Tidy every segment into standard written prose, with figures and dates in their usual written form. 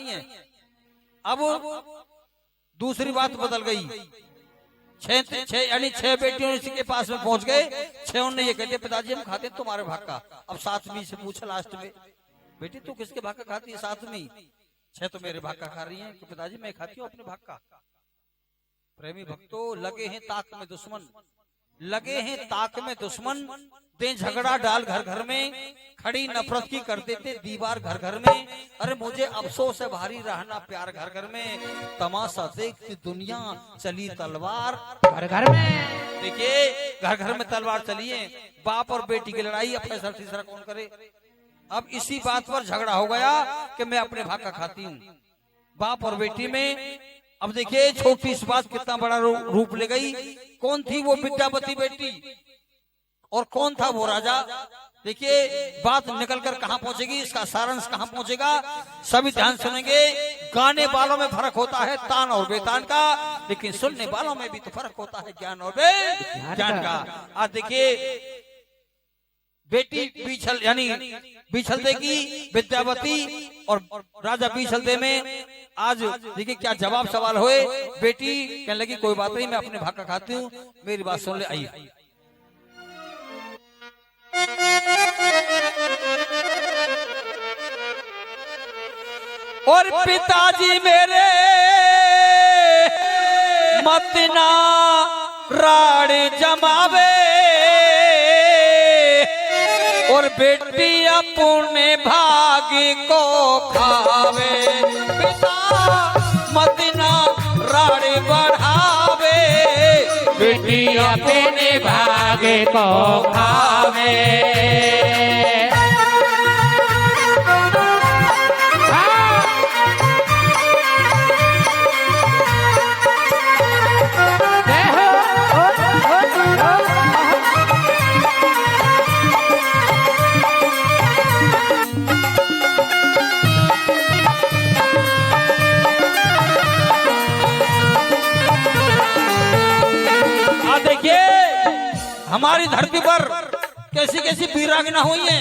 है। अब दूसरी बात बदल गई। यानी 6 बेटियों इसी के पास में पहुंच गए। 6 ने ये कहते पिताजी हम खाते तुम्हारे भाग का। अब 7वीं से पूछा लास्ट में, बेटी तू किसके भाग का खाती है? 7वीं। 6 तो मेरे भाग का खा रही हैं कि पिताजी मैं खाती हूँ अपने भाग का। प्रेमी भक्तों, लगे हैं ताक में दुश्मन, लगे हैं ताक में दुश्मन, दे झगड़ा डाल घर घर में, खड़ी नफरत की कर देते दीवार घर घर में। अरे मुझे अफसोस है भारी रहना प्यार घर घर में, तमाशा देखती दुनिया चली तलवार घर घर में। देखिए घर घर में तलवार चली है। बाप और बेटी की लड़ाई, अब फैसला तीसरा कौन करे? अब इसी बात पर झगड़ा हो गया कि मैं अपने भाग का खाती हूँ, बाप और बेटी में। अब देखिए छोटी सी बात कितना बड़ा रूप ले गई। कौन थी वो विद्यावती बेटी और कौन था वो राजा? देखिए बात निकलकर कहां पहुंचेगी, इसका सारांश कहां पहुंचेगा, सभी ध्यान सुनेंगे। गाने वालों में फर्क होता है तान और बेतान का, लेकिन सुनने वालों में भी तो फर्क होता है ज्ञान और ज्ञान का। आज देखिए बेटी बीछल यानी बीछलते की विद्यावती और राजा बीछलते में आज देखिए क्या जवाब सवाल हुए। बेटी कहने लगी कोई बात नहीं मैं अपने भाग का खाती हूँ, मेरी बात सुन ले। आई और पिताजी मेरे मत ना राड़ जमावे, और बेटी अपने भाग को खावे। पिता मत ना राड़ बढ़ावे, बेटी अपने भाग को खावे। हमारी धरती पर कैसी कैसी वीरांगना हुई है,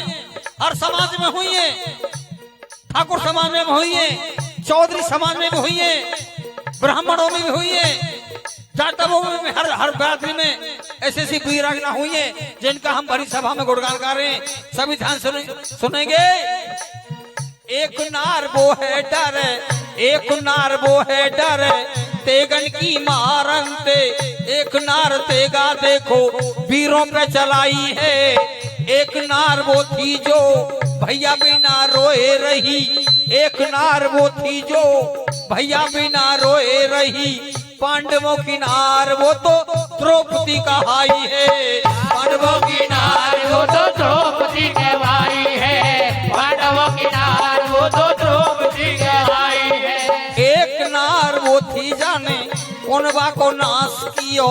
हर समाज में हुई है, ठाकुर समाज में हुई है, चौधरी समाज में भी हुई है, ब्राह्मणों में भी हुई है, जाटवों में भी, हर बिरादरी में ऐसी ऐसी वीरांगना हुई है जिनका हम बड़ी सभा में गुणगान कर रहे हैं। सभी ध्यान सुनेंगे। एक नार वो है डर, एक नार वो है डर, तेगन की मारंते, एक नार तेगा देखो वीरों पे चलाई है। एक नार वो थी जो भैया बिना रोए रही, एक नार वो थी जो भैया बिना रोए रही, पांडवों की नार वो तो द्रौपदी कहाई है। पांडवों की नार वो तो द्रौपदी कहवाई है, पांडवों की नार वो तो द्रौपदी कहवाई है। एक नार वो थी जाने कौनबा को नाश कियो,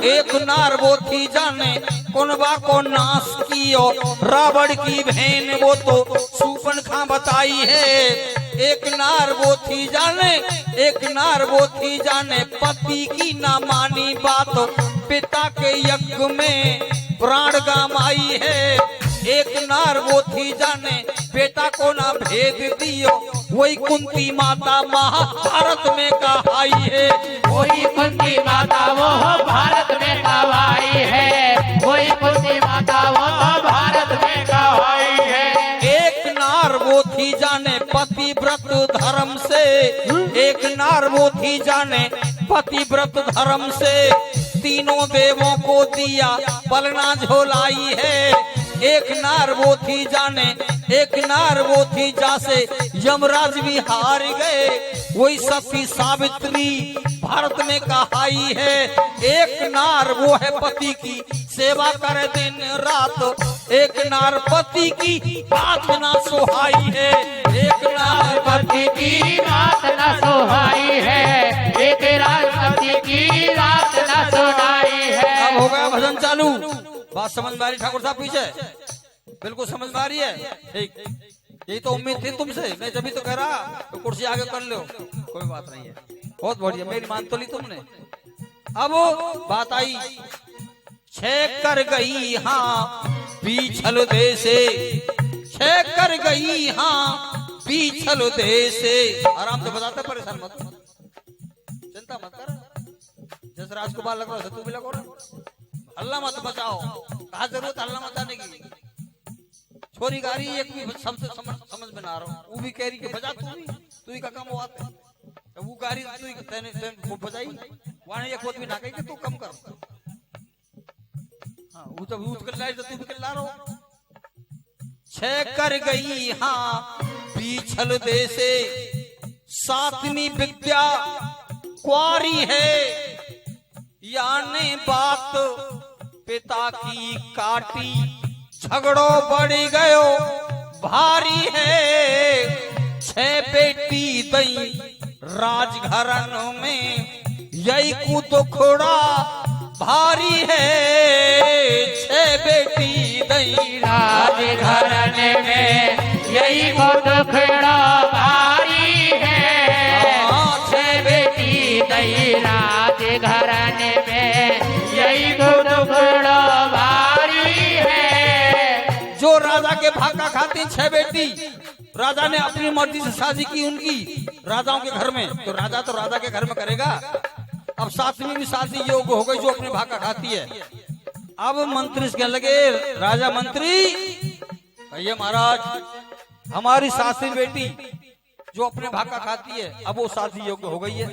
एक नार वो थी जाने कौनबा को नाश कियो, रावण की बहन वो तो शूर्पणखा बताई है। एक नार वो थी जाने, एक नार वो थी जाने, पति की ना मानी बात, पिता के यज्ञ में प्राण गमाई है। एक नार वो थी जाने बेटा को ना भेद दियो, वही कुंती माता महाभारत में कहाई है। वही कुंती माता वो भारत में कहाई है, वही कुंती माता वो भारत में कहाई है। एक नार वो थी जाने पतिव्रत धर्म से, एक नार वो थी जाने पतिव्रत धर्म से, तीनों देवों को दिया पलना झोलाई है। एक नार वो थी जाने, एक नार वो थी जासे यमराज भी हार गए, वही सती सावित्री भारत में कहाई है। एक नार वो है पति की सेवा करे दिन रात, एक नार पति की बात ना सुहाई है। एक नार पति की बात न सुहाई है, एक नार पति की बात न सुनाई है। अब हो गया भजन चालू। बात समझ में आ रही ठाकुर साहब? पीछे बिल्कुल समझ में आ रही है? ठीक, यही तो उम्मीद थी तुमसे, मैं जब भी तो कह रहा तो कुर्सी आगे कर लो, कोई बात नहीं है। बहुत बढ़िया, मेरी मान तो ली तुमने। अब बात आई, 6 कर गई हाँ बीछल देसे, 6 कर गई हाँ पीछल देशे। आराम से बजाते, परेशान मत, चिंता मत कर। जैसे राजकुमार लग रहा है तू भी लगो ना, हल्ला मत बचाओ। कहा जरूरत हल्ला मचाने की? छोरी गारी एक भी शब्द समझ में ना आ रहा, वो भी कह रही कि बजा तू ही का काम हुआ था। तो वो गारी तू ही तेने खूब बजाई, वहां एक भी ना कही कि तू कम कर। हाँ वो जब यूज कर लाए तो तू भी कर ला रहा। छह कर गई हाँ पीछल देशे, सातवीं विद्या कुआरी है। याने बात पिता की काटी, झगड़ो बढ़ गयो भारी है। छह बेटी दई राजघरन में, यही को दुखड़ा भारी है। छह बेटी दई राजघरन में, यही को दुखड़ा भारी है। छह बेटी दई राजघरन में, यही को दुखड़ा भारी है। जो राजा के भागा खाती छह बेटी, राजा ने अपनी मर्जी से शादी की उनकी राजाओं के घर में, तो राजा के घर में करेगा। अब सातवीं भी शादी योग्य हो गई जो अपने भागा खाती है। अब मंत्री कहने लगे, राजा मंत्री कहिए महाराज हमारी सातवीं बेटी जो अपने भागा खाती है, अब वो शादी योग्य हो गई है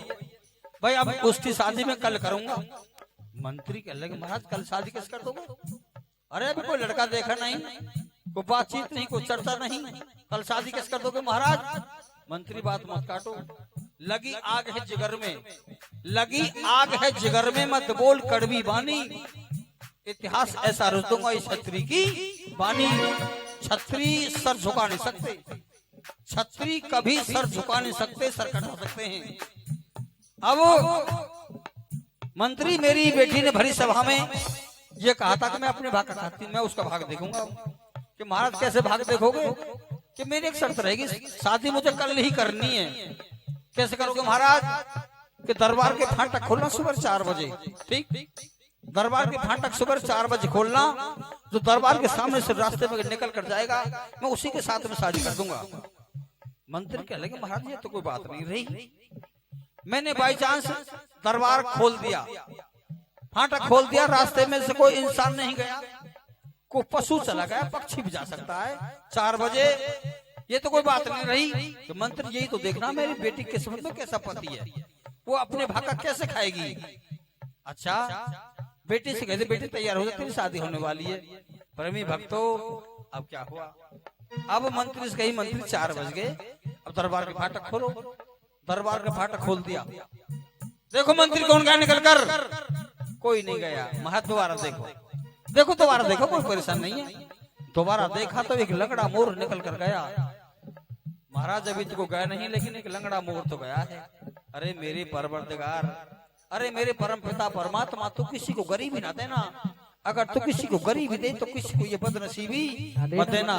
भाई, अब उसकी शादी में कल करूंगा। मंत्री कहने लगे, महाराज कल शादी किस कर दोगे? अरे अभी कोई लड़का देखा नहीं, कोई बातचीत नहीं, कोई चर्चा नहीं, कल शादी किस कर दोगे महाराज? मंत्री बात मत काटो, लगी आग है जिगर में, लगी आग है जिगर में, मत बोल कड़वी बानी। इतिहास ऐसा रच दूंगा इस छत्री की बानी। छत्री सर झुका नहीं सकते, छत्री कभी सर झुका नहीं सकते, सर कटा सकते हैं। अब मंत्री मेरी बेटी ने भरी सभा में ये कहा था कि मैं अपने भाग का खाती, मैं उसका भाग देखूंगा। कि महाराज कैसे भाग देखोगे? कि मेरी एक शर्त रहेगी, शादी मुझे कल ही करनी है। कैसे करोगे महाराज? कि दरबार के फाटक खोलना सुबह 4 बजे, ठीक? दरबार के फाटक सुबह 4 बजे खोलना, जो दरबार के सामने से रास्ते में निकल कर जाएगा मैं उसी के साथ में शादी कर दूंगा। मंत्री कह लगे, महाराज ये तो कोई बात नहीं रही। मैंने बाई चांस दरबार खोल दिया, फाटक खोल दिया, रास्ते में से कोई इंसान नहीं गया, कोई पशु चला गया, पक्षी भी जा सकता है 4 बजे, ये तो कोई बात नहीं रही। तो मंत्री यही तो देखना मेरी बेटी की किस्मत में कैसा पति है, वो अपने भागा कैसे खाएगी। अच्छा बेटी से कहते, बेटी तैयार हो जा, तेरी शादी होने वाली है। प्रेमी भक्तों अब क्या हुआ? अब मंत्री से कही, मंत्री 4 बज गए, अब दरबार के फाटक खोलो। दरबार का फाटक खोल दिया, देखो मंत्री कौन गया निकल कर? कोई नहीं गया। महाराज दोबारा देखो, देखो दोबारा देखो, कोई परेशान नहीं है। दोबारा देखा तो एक लंगड़ा मोर निकल कर गया। महाराज अभी तो गया नहीं, लेकिन एक लंगड़ा मोर तो गया है। अरे मेरे परवरदिगार, अरे मेरे परम पिता परमात्मा, तो किसी को गरीबी ना देना, अगर तो किसी को गरीबी दे तो किसी को ये बदनसीबी मत देना।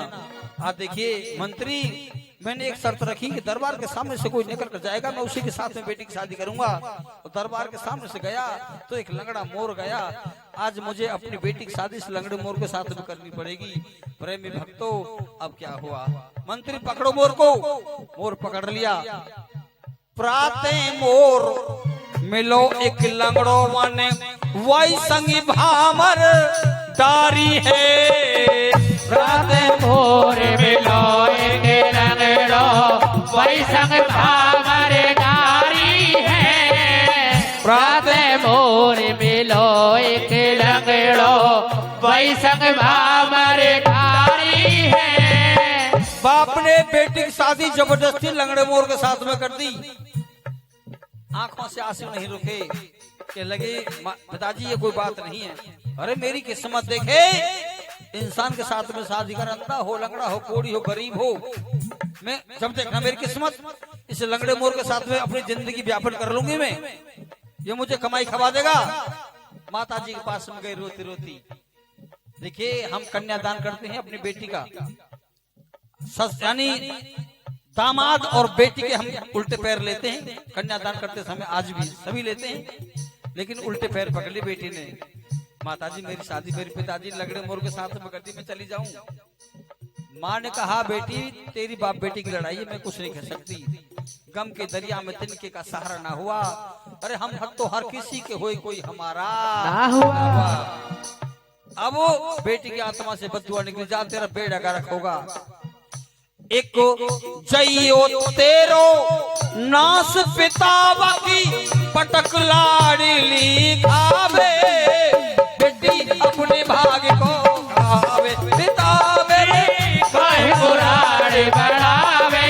आप देखिए मंत्री, मैंने एक शर्त रखी कि दरबार के सामने से कोई निकल कर जाएगा मैं उसी के साथ में बेटी की शादी करूंगा। तो दरबार के सामने से गया तो एक लंगड़ा मोर गया। आज मुझे अपनी बेटी की शादी से लंगड़े मोर के साथ में करनी पड़ेगी। प्रेमी भक्तों अब क्या हुआ? मंत्री पकड़ो मोर को, मोर पकड़ लिया। प्राते मोर मिलो एक लंगड़ो माने, वही संगी भामर डारी है। प्राते मोर मिलो एक लंगड़ो, वही संग भामर डारी है। प्राते मोर मिलो एक लंगड़ो, वही संग भामर डारी है। बाप ने बेटी की शादी जबरदस्ती लंगड़े मोर के साथ में कर दी। आंखों से आंसू नहीं रुके, के लगे पिताजी ये कोई बात नहीं है। अरे मेरी किस्मत देखे, इंसान के साथ में शादी कर, अंधा हो, लंगड़ा हो, कोड़ी हो, गरीब हो, मैं जब देखना मेरी किस्मत, इस लंगड़े मोर के साथ में अपनी जिंदगी व्यापन कर लूंगी मैं, ये मुझे कमाई खवा देगा। माता जी के पास में गई रोती रोती। देखिए हम कन्यादान करते हैं अपनी बेटी का, यानी दामाद और बेटी के हम उल्टे पैर लेते हैं कन्यादान करते समय, आज भी सभी लेते हैं, लेकिन उल्टे पैर पकड़ ली बेटी ने। माताजी मेरी शादी मेरे पिताजी लंगड़े मोर के साथ में करती, मैं चली जाऊं? माँ ने कहा बेटी तेरी बाप बेटी की लड़ाई है, मैं कुछ नहीं कर सकती। गम के दरिया में तिनके का सहारा ना हुआ। अरे हम तो हर किसी के होए कोई हमारा ना हुआ। अब वो बेटी की आत्मा से बदुआ निकल जा, तेरा बेड़ा गर्क होगा। एक जइयो तेरो नास पितावा की पटक लाडली खावे, बेटी अपने भाग को खावे, पिता मेरे कहीं बुराड़ी बढ़ावे,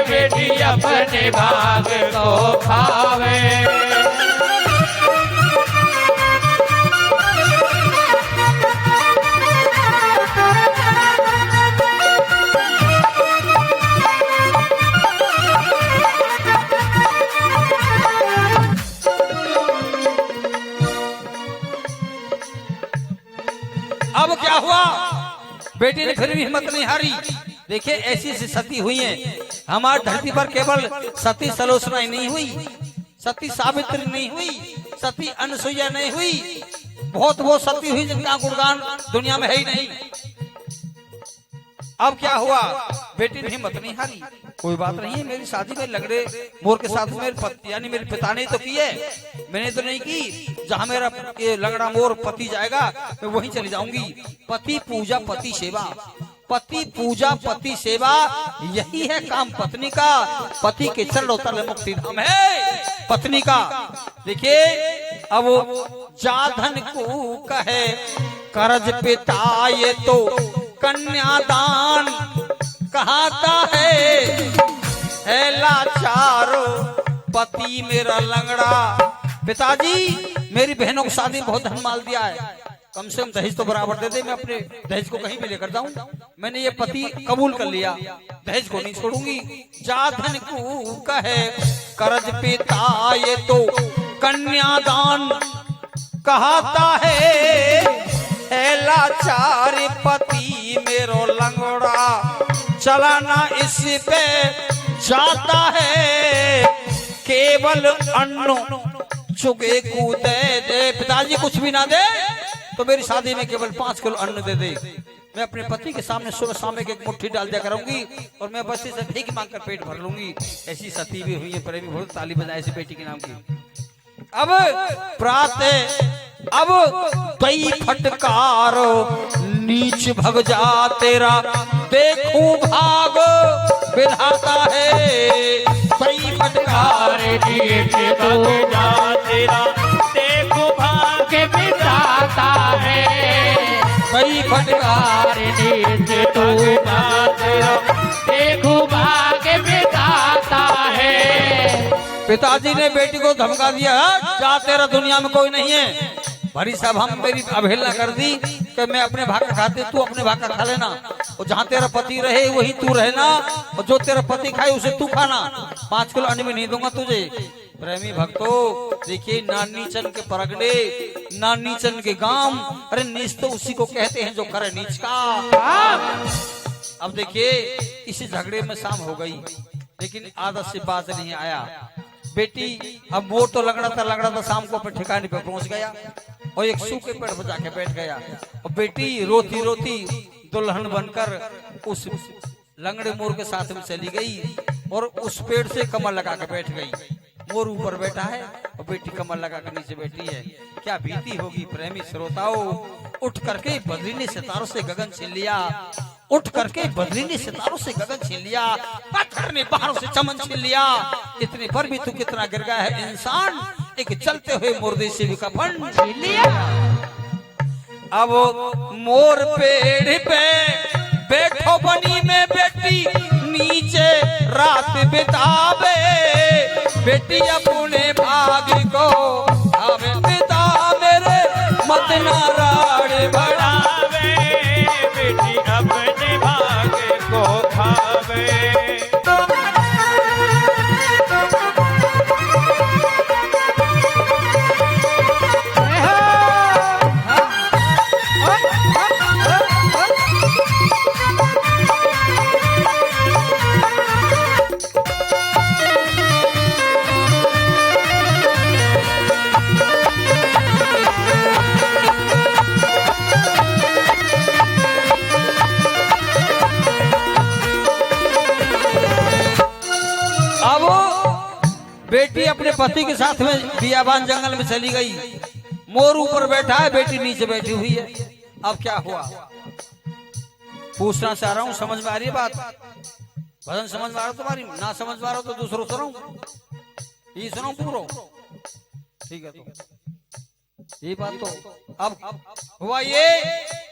बेटी अपने भाग को खावे। अब क्या हुआ, बेटी ने फिर भी हिम्मत नहीं हारी। देखिए ऐसी ऐसी सती हुई है हमारी धरती पर। केवल सती सलोचना ही नहीं हुई, सती सावित्री नहीं हुई, सती अनसुईया नहीं हुई, बहुत बहुत सती हुई जिनका गुणगान दुनिया में है ही नहीं। अब क्या हुआ, बेटी ने हिम्मत नहीं हारी। कोई बात नहीं है, मेरी शादी में लगड़े मोर के साथ मेरे पति यानी मेरे पिता ने तो की है, मैंने तो नहीं की। जहां मेरा ये लगड़ा मोर पति जाएगा मैं वहीं चली जाऊंगी। पति पूजा पति सेवा, पति पूजा पति सेवा, यही है काम पत्नी का। पति के चरण उतर मुक्ति धाम है पत्नी का। देखिए अब जाधन को कहे करज पिता ये तो कन्यादान कहता है लाचारो पति मेरा लंगड़ा। पिताजी मेरी बहनों को शादी में बहुत धन माल दिया है, कम से कम दहेज तो बराबर दे दे, मैं अपने दहेज को कहीं भी लेकर जाऊं। मैंने ये पति कबूल कर लिया, दहेज को नहीं छोड़ूंगी। जाधन को कहे करज पिता ये तो कन्यादान कहता है लाचार पति मेरो लंगड़ा। चलाना इस पे जाता है केवल अन्न चुगे कूदे दे। पिताजी कुछ भी ना दे तो मेरी शादी में केवल 5 किलो अन्न दे दे। मैं अपने पति के सामने सुबह शाम एक मुट्ठी डाल दिया करूंगी और मैं बस इसे भीख मांग कर पेट भर लूंगी। ऐसी सती भी हुई है, पर भी बहुत ताली बजाए ऐसी बेटी के नाम की। अब अब कई फटकार नीच भग जा तेरा देखूं भाग विधाता है। कई फटकार नीच भग जा तेरा देखूं भाग विधाता है। कई फटकार नीच भग जा तेरा देखूं भाग विधाता है। पिताजी ने बेटी को धमका दिया, जा तेरा दुनिया में कोई नहीं है। भरी सभा में मेरी अवहेलना कर दी कि मैं अपने भाग का खाते, तू अपने भाग का खा लेना, और जहाँ तेरा पति रहे वही तू रहना, और जो तेरा पति खाए उसे तू खाना। 5 किलो अन्न भी नहीं दूंगा तुझे। प्रेमी भक्तों देखिए, नानी चंद के परगड़े, नानी चंद के गांव, अरे नीच तो उसी को कहते हैं जो करे नीच का। अब देखिए इसी झगड़े में शाम हो गई, लेकिन आदत से बाज नहीं आया। बेटी अब वो तो लगड़ा था शाम को अपने ठिकाने पे पहुंच गया और एक सूखे पेड़ पर जाके बैठ गया। और बेटी रोती रोती दुल्हन बनकर उस लंगड़े मोर के साथ में चली गई और उस पेड़ से कमर लगा के बैठ गई। मोर ऊपर बैठा है और बेटी कमर लगा कर नीचे बैठी है। क्या बीती होगी प्रेमी श्रोताओं। उठ करके बद्री ने सितारों से गगन छीन लिया, उठ करके बद्री ने सितारों से गगन छीन लिया, पत्थर ने पहाड़ों से चमन छीन लिया। इतने पर भी तू कितना गिर गया है इंसान, एक चलते हुए मुर्दे से भी कफन छीन लिया। अब मोर पेड़ पे बैठो बनी में बेटी नीचे रात बितावे, बेटी अपने भाग को आवे पिता मेरे मत नारायण बढ़ावे, बेटी अपने भाग को खावे। बेटी अपने पति के साथ में बियाबान जंगल में चली गई। मोर ऊपर बैठा है, बेटी नीचे बैठी हुई है। अब क्या हुआ पूछना चाह रहा हूँ, समझ में आ रही है बात? भजन समझ में आ रहा हो तुम्हारी? ना समझ में आ रहा हो तो दूसरों सुनाऊं, ये सुनाऊं पूरो? ठीक है, तो ये बात तो अब हुआ ये,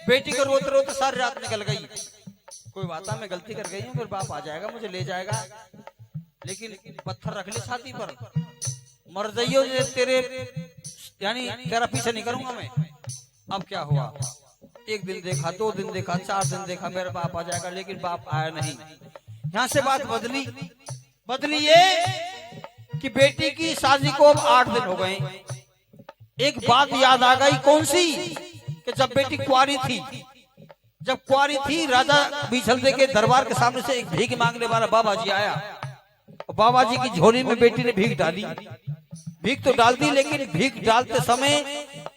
बेटी को रोते रोते सारी रात निकल गई। कोई बात है, मैं गलती कर गई हूँ, फिर बाप आ जाएगा, मुझे ले जाएगा, लेकिन पत्थर रख ले छाती पर, मर जाइयो तेरे, यानी तेरा पीछे नहीं करूंगा मैं। अब क्या हुआ, एक दिन देखा, 2 दिन देखा, 4 दिन देखा, मेरा बाप आ जाएगा, लेकिन बाप आया नहीं। यहाँ से बात बदली ये कि बेटी की शादी को अब 8 दिन हो गए। एक बात याद आ गई, कौन सी? कि जब बेटी कुंवारी थी, जब कुंवारी थी, राजा बीछलदे के दरबार के सामने से एक भीख मांगने वाला बाबा जी आया। बाबा जी की झोली में बेटी ने भीख डाली। भीख तो डाल दी, लेकिन भीख डालते समय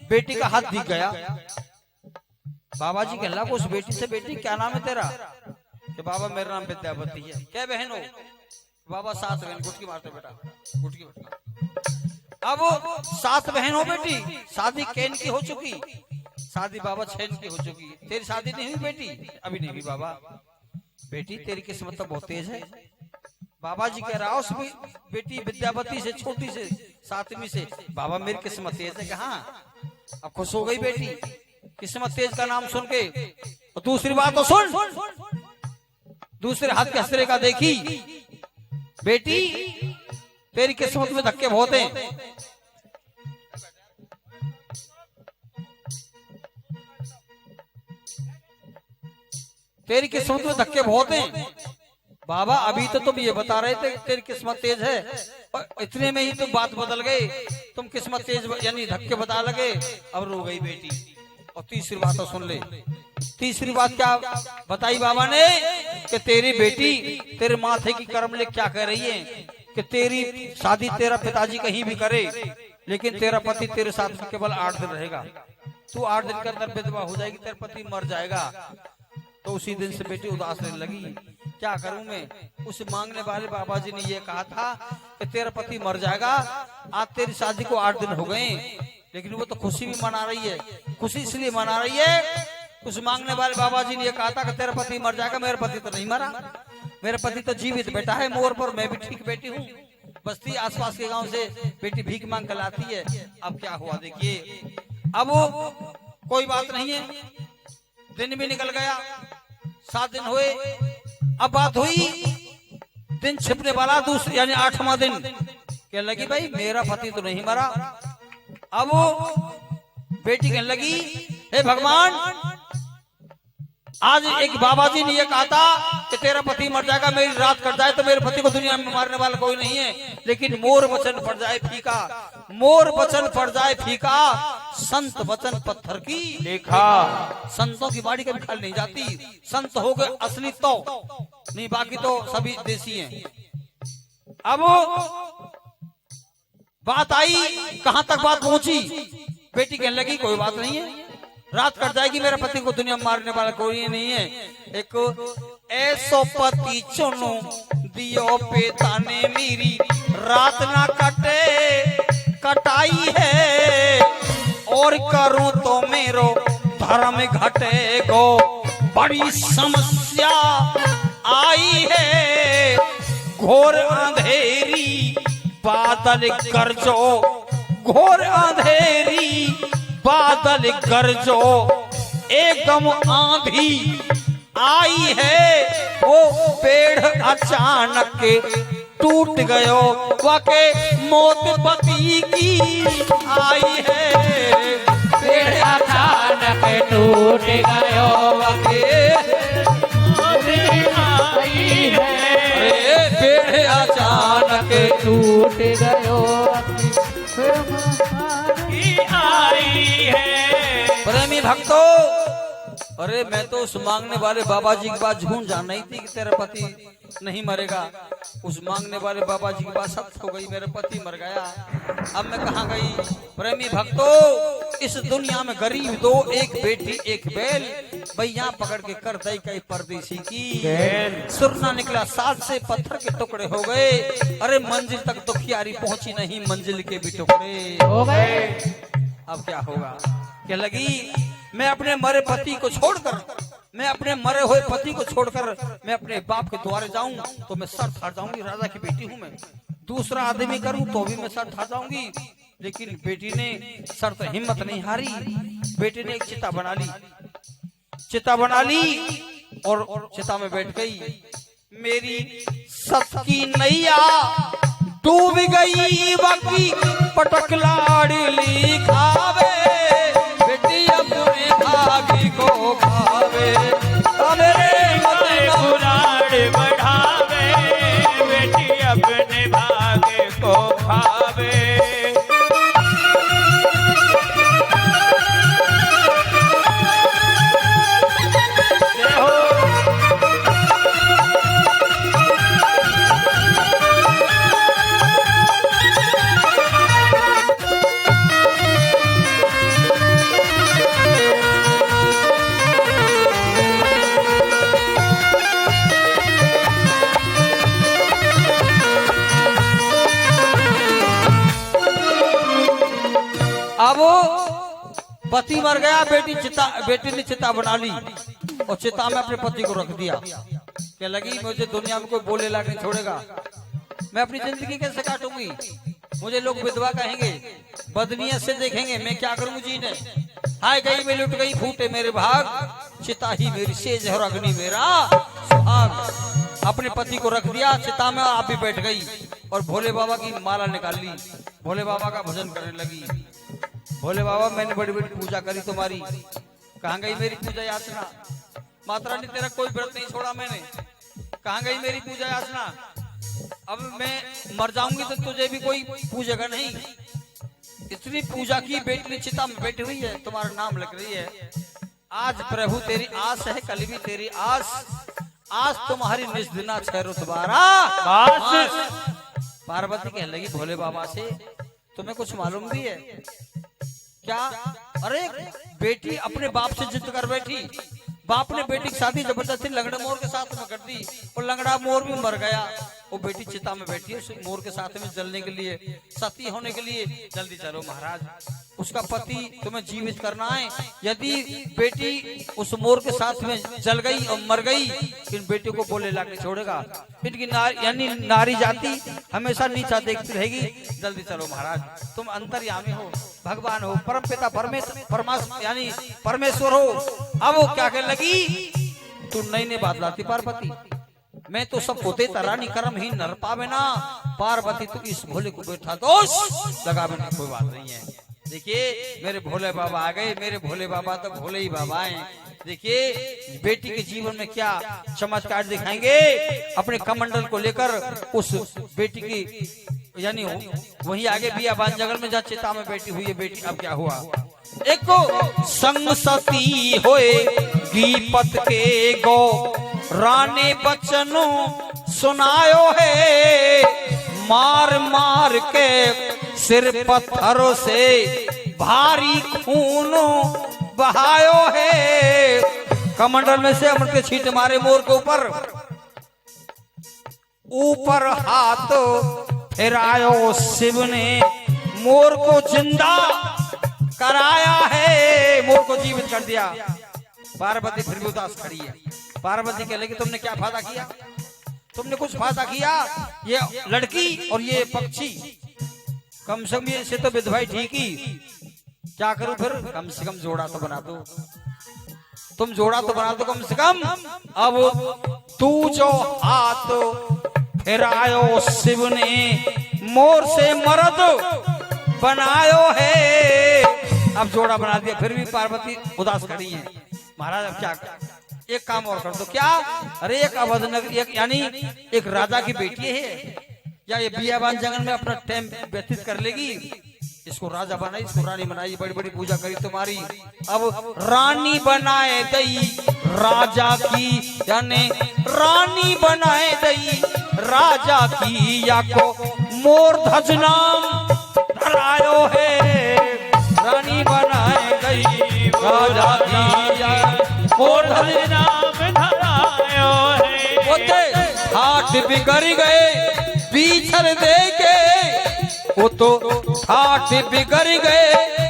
बेटी का हाथ दिख गया। बाबा जी कहने लगा उस बेटी से, बेटी क्या नाम है तेरा? कि बाबा मेरा नाम विद्यावती है। क्या बहन हो? बाबा 7 बहन। गुटकी मारते बेटा, गुटकी बेटा। अब 7 बहन हो बेटी, शादी कैन की हो चुकी, शादी बाबा 6 की हो चुकी। तेरी शादी नहीं हुई बेटी? अभी नहीं हुई बाबा। बेटी तेरी किस्मत तो बहुत तेज है। बाबा जी कह रहा उस बेटी विद्यावती से, छोटी से, 7वीं से, बाबा मेरी किस्मत तेज है। कहा अब खुश हो गई बेटी, किस्मत तेज का नाम सुन के। और दूसरी बात तो सुन, दूसरे हाथ के हसरे का देखी, बेटी तेरी किस्मत में धक्के बहुत हैं। तेरी किस्मत में धक्के बहुत हैं। बाबा अभी तो तुम ये बता रहे थे तेरी किस्मत तेज है, और इतने में ही तुम बात बदल गए, तुम किस्मत तेज यानी धक्के बता लगे। अब रो गई बेटी। और तीसरी बात तो सुन ले। तीसरी बात क्या बताई बाबा ने? कि तेरी बेटी तेरे माथे की कर्म ले क्या कह रही है कि तेरी शादी तेरा पिताजी कहीं भी करे, लेकिन तेरा पति तेरे साथ केवल 8 दिन रहेगा। तू 8 दिन के अंदर विधवा हो जाएगी, तेरा पति मर जाएगा। तो उसी दिन से बेटी उदास रहने लगी। क्या करूं मैं? उस मांगने वाले बाबा जी ने ये कहा था कि तेरा पति मर जाएगा, आज तेरी शादी को 8 दिन हो गए, लेकिन वो तो खुशी भी मना रही है। खुशी इसलिए मना रही है, उस मांगने वाले बाबा जी ने ये कहा था कि तेरा पति मर जाएगा, मेरा पति तो नहीं मरा, मेरा पति तो जीवित बैठा है मोर पर, मैं भी ठीक बैठी हूँ। बस्ती आसपास के गांव से बेटी भीख मांग कर लाती है। अब क्या हुआ देखिए, अब कोई बात नहीं है, दिन भी निकल गया, 7 दिन हुए। अब बात हुई, दिन छिपने वाला दूसरे यानी 8वां दिन। कहने लगी भाई मेरा पति तो नहीं मरा। अब बेटी कहने लगी हे भगवान, आज एक बाबा जी ने ये कहा था कि तेरा पति मर जाएगा, मेरी रात कट जाए तो मेरे पति को दुनिया में मारने वाला कोई नहीं है, लेकिन मोर वचन पड़ जाए फीका, मोर वचन पड़ जाए फीका, संत वचन पत्थर की लेखा। संतों की बाड़ी कभी खाली नहीं जाती। संत हो गए असली तो नहीं, बाकी तो सभी देसी हैं। अब बात आई, कहां तक बात पहुंची? बेटी कहने लगी कोई बात नहीं है, रात कट जाएगी, मेरे पति को दुनिया में मारने वाला कोई नहीं है। एक ऐसो पति चुनो दियो पेता ने मेरी, रात ना कटे कटाई है, और करूं तो मेरो धर्म घटे गो, बड़ी समस्या आई है, घोर अंधेरी बादल गरजो, घोर अंधेरी बादल गरजो, एकदम आंधी आई है, वो पेड़ अचानक टूट गयो, वाके मौत पति की आई है, पेड़ अचानक टूट गयो, वाके मौत आई है, पेड़ अचानक टूट गयो, आई है। प्रेमी भक्तों, अरे मैं तो उस मांगने वाले बाबा जी की बात झूठ जान नहीं थी कि तेरा पति नहीं मरेगा। उस मांगने वाले बाबा जी की बात सत्य हो गई, मेरा पति मर गया, अब मैं कहाँ गई। प्रेमी भक्तों, इस दुनिया में गरीब दो, एक बेटी एक बैल, भैया पकड़ के कर दई कई परदेसी की सुरना निकला साथ से पत्थर के टुकड़े हो गए। अरे मंजिल तक तो खियारी पहुंची नहीं, मंजिल के भी टुकड़े हो गए। अब क्या होगा। क्या लगी, मैं अपने मरे पति को छोड़कर, मैं अपने मरे हुए पति को छोड़कर मैं अपने बाप के द्वारे जाऊं तो मैं सर फाड़ जाऊंगी, राजा की बेटी हूं मैं। दूसरा आदमी करूं तो भी मैं सर फाड़ जाऊंगी। लेकिन बेटी ने सर तो हिम्मत नहीं हारी, बेटी ने एक चिता बना ली, चिता बना ली और चिता में बैठ गई। मेरी सत की नैया डूब गई, बाकी पटक लाडली खावे, बेटी अपने भाभी को खावे, मेरे पुराण बढ़ावे, बेटी अपने भाग्य को खावे। अब पति मर गया, बेटी ने चिता बना ली और चिता में अपने पति को रख दिया। क्या लगी, मुझे दुनिया में कोई बोले लाग नहीं छोड़ेगा, मैं अपनी जिंदगी कैसे काटूंगी। मुझे लोग विधवा कहेंगे, बदनीयत से देखेंगे, मैं क्या करूं जी ने। हाय गई मैं लुट गई, फूटे मेरे भाग, चिता ही मेरी सेज और अग्नि मेरा सुहाग। अपने पति को रख दिया चिता में, आप भी बैठ गई और भोले बाबा की माला निकाल ली, भोले बाबा का भजन करने लगी। भोले बाबा मैंने बड़ी बड़ी पूजा करी तुम्हारी, कहाँ गई मेरी पूजा याचना। माता रानी तेरा कोई व्रत नहीं छोड़ा मैंने, कहाँ गई मेरी पूजा याचना। अब मैं मर जाऊंगी तो तुझे भी कोई पूजेगा नहीं। इतनी पूजा की, बेटी ने चिता में बैठी हुई है, तुम्हारा नाम लग रही है। आज प्रभु तेरी आस है, कल भी तेरी आस, आज तुम्हारी निज दिना ठहरो तुम्हारा। पार्वती कहने लगी भोले बाबा से, तुम्हें कुछ मालूम भी है क्या। अरे बेटी अपने बाप से जिद कर बैठी, बाप ने बेटी की शादी जबरदस्ती लंगड़ा मोर के साथ में कर दी और लंगड़ा मोर भी मर गया। वो बेटी चिता में बैठी है, उस मोर के साथ में जलने के लिए, सती होने के लिए। जल्दी चलो महाराज, उसका पति तुम्हें जीवित करना है। यदि बेटी उस मोर के साथ में जल गई और मर गई, इन बेटी को बोले लाके छोड़ेगा। इनकी यानी नारी जाति हमेशा नीचा देखती रहेगी। जल्दी चलो महाराज, तुम अंतर्यामी हो, भगवान हो, परम पिता परमेश्वर यानी परमेश्वर हो। अब वो क्या कहने लगी, तू नई ने बात लाती पार्वती, मैं तो सब होते तरानी कर्म ही नर पावे ना। पार्वती तो इस भोले को बैठा दोष लगावे नहीं, कोई बात नहीं है। देखिए मेरे भोले बाबा आ गए, मेरे भोले बाबा तो भोले ही बाबा हैं। देखिए बेटी के जीवन में क्या चमत्कार दिखाएंगे। अपने कमंडल को लेकर उस बेटी की यानी वही आगे बियाबान जंगल में जहाँ चिता में बैठी हुई है बेटी। अब क्या हुआ, एक संग सती होए गीपत के गो रानी बचनों सुनायो है, मार मार के सिर पत्थरों से भारी खून बहायो है। कमंडल में से अमृत के छींटे मारे मोर के ऊपर हाथ फिरायो शिव ने, मोर को जिंदा कराया है, मोर को जीवित कर दिया। पार्वती फिर भी उदास खड़ी है। पार्वती कह लगी तुमने क्या फायदा किया, तुमने कुछ फायदा किया। ये लड़की और ये पक्षी, कम से कम ये तो विधवाई ठीक ही, क्या करूं फिर, कम से कम जोड़ा तो बना दो, तुम जोड़ा तो बना दो कम से कम। अब तू जो हाथ फिरायो शिव ने, मोर से मर्द बनायो है। अब जोड़ा बना दिया, फिर भी पार्वती उदास खड़ी है। महाराज अब क्या कर, एक काम और कर दो। क्या, अरे एक अवधनगर एक यानी एक राजा की बेटी है, या ये बियाबान जंगल में अपना टाइम व्यतीत कर लेगी, इसको राजा बनाई, इसको रानी बनाई, बड़ी बड़ी पूजा करी तुम्हारी। अब रानी बनाए दई राजा की यानी रानी बनाए दई राजा की या को मोर ध्वज नाम धरायो है। रानी बनाए गई राजा की या मोर ध्वज नाम धरायो है। होते हाथ बिगड़ गए पीछर दे के, वो तो हाथ बिगड़ गए